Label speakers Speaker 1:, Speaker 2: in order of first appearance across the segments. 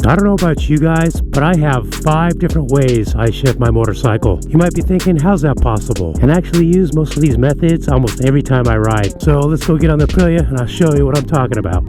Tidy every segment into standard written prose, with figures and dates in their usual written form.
Speaker 1: I don't know about you guys, but I have 5 different ways I shift my motorcycle. You might be thinking, how's that possible? And I actually use most of these methods almost every time I ride. So let's go get on the Aprilia and I'll show you what I'm talking about.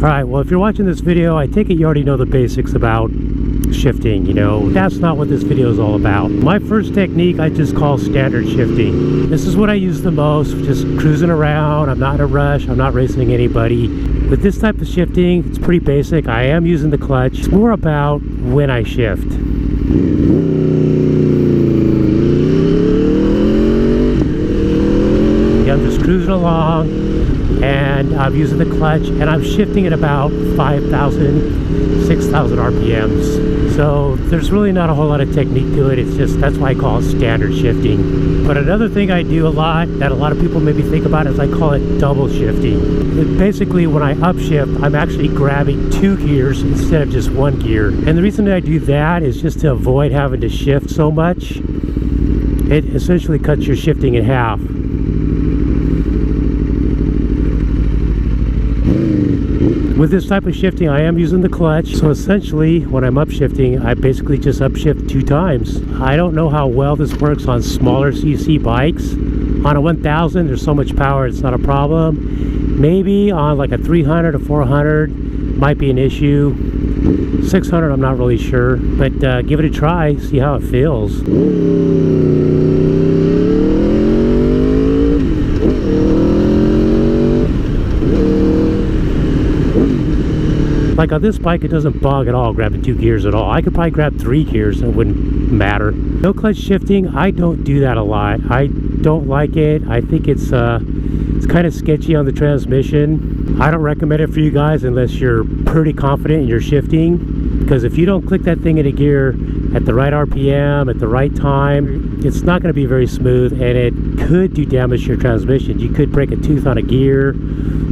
Speaker 1: Alright, well if you're watching this video, I take it you already know the basics about shifting, you know. That's not what this video is all about. My first technique I just call standard shifting. This is what I use the most, just cruising around. I'm not in a rush, I'm not racing anybody. With this type of shifting, it's pretty basic. I am using the clutch. It's more about when I shift. Yeah, I'm just cruising along. And I'm using the clutch and I'm shifting at about 5,000, 6,000 RPMs. So there's really not a whole lot of technique to it. It's just, that's why I call it standard shifting. But another thing I do a lot that a lot of people maybe think about is I call it double shifting. Basically when I upshift, I'm actually grabbing 2 gears instead of just 1 gear. And the reason that I do that is just to avoid having to shift so much. It essentially cuts your shifting in half. With this type of shifting, I am using the clutch. So essentially, when I'm upshifting, I basically just upshift 2 times. I don't know how well this works on smaller CC bikes. On a 1000, there's so much power, it's not a problem. Maybe on like a 300 or 400, might be an issue. 600, I'm not really sure. But give it a try, see how it feels. Like on this bike, it doesn't bug at all grabbing 2 gears at all. I could probably grab 3 gears and it wouldn't matter. No clutch shifting, I don't do that a lot. I don't like it. I think it's kind of sketchy on the transmission. I don't recommend it for you guys unless you're pretty confident in your shifting. Because if you don't click that thing into gear at the right RPM, at the right time, it's not going to be very smooth and it could do damage to your transmission. You could break a tooth on a gear.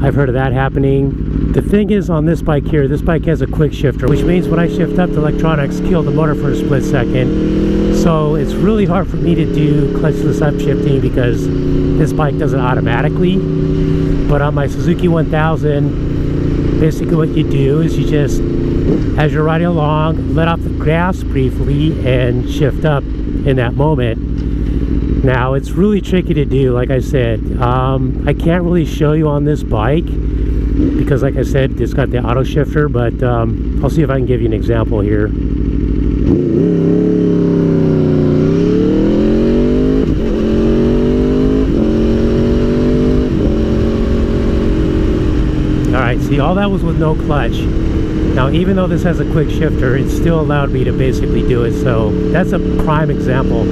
Speaker 1: I've heard of that happening. The thing is on this bike here, this bike has a quick shifter, which means when I shift up, the electronics kill the motor for a split second. So it's really hard for me to do clutchless upshifting because this bike does it automatically. But on my Suzuki 1000, basically what you do is you just, as you're riding along, let off the gas briefly and shift up in that moment. Now it's really tricky to do, like I said. I can't really show you on this bike because like I said, it's got the auto shifter, but I'll see if I can give you an example here. Alright, see, all that was with no clutch. Now even though this has a quick shifter, it still allowed me to basically do it, so that's a prime example.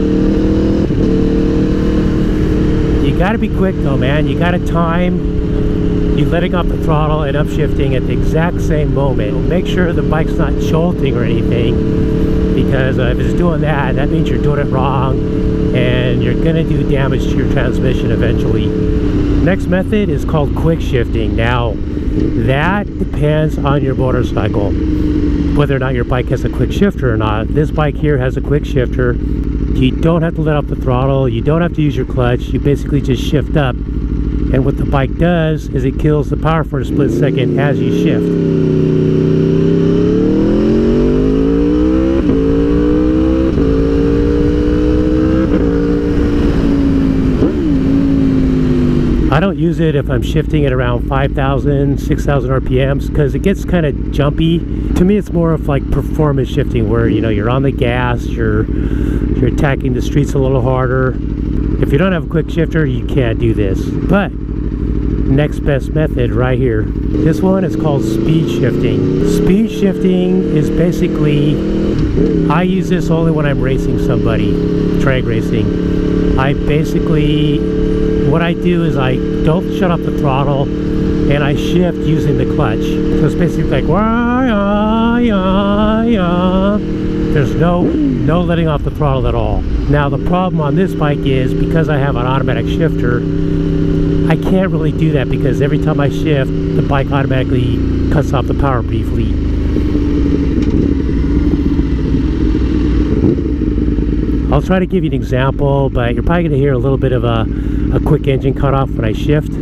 Speaker 1: You gotta be quick though, man. You gotta time you letting off the throttle and upshifting at the exact same moment. Make sure the bike's not jolting or anything, because if it's doing that, that means you're doing it wrong and you're gonna do damage to your transmission eventually. Next method is called quick shifting. Now that depends on your motorcycle, whether or not your bike has a quick shifter or not. This bike here has a quick shifter. You don't have to let off the throttle, you don't have to use your clutch, you basically just shift up. And what the bike does is it kills the power for a split second as you shift. I don't use it if I'm shifting at around 5,000, 6,000 RPMs because it gets kind of jumpy. To me, it's more of like performance shifting where, you know, you're on the gas, you're attacking the streets a little harder. If you don't have a quick shifter, you can't do this. But next best method right here. This one is called speed shifting. Speed shifting is basically, I use this only when I'm racing somebody, drag racing. I basically, what I do is I don't shut off the throttle and I shift using the clutch. So it's basically like, there's no letting off the throttle at all. Now the problem on this bike is because I have an automatic shifter, I can't really do that because every time I shift, the bike automatically cuts off the power briefly. I'll try to give you an example, but you're probably going to hear a little bit of a quick engine cutoff when I shift.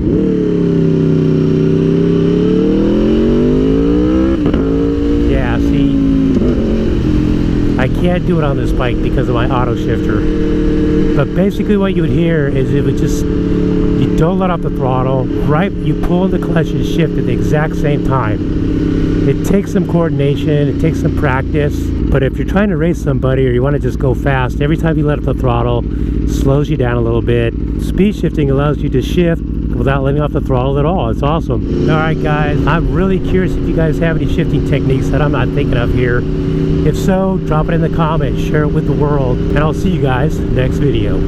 Speaker 1: Yeah, see, I can't do it on this bike because of my auto shifter. But basically what you would hear is it would just, you don't let off the throttle, right? You pull the clutch and shift at the exact same time. It takes some coordination, it takes some practice, but if you're trying to race somebody or you want to just go fast, every time you let off the throttle, it slows you down a little bit. Speed shifting allows you to shift without letting off the throttle at all. It's awesome. Alright guys, I'm really curious if you guys have any shifting techniques that I'm not thinking of here. If so, drop it in the comments, share it with the world, and I'll see you guys next video.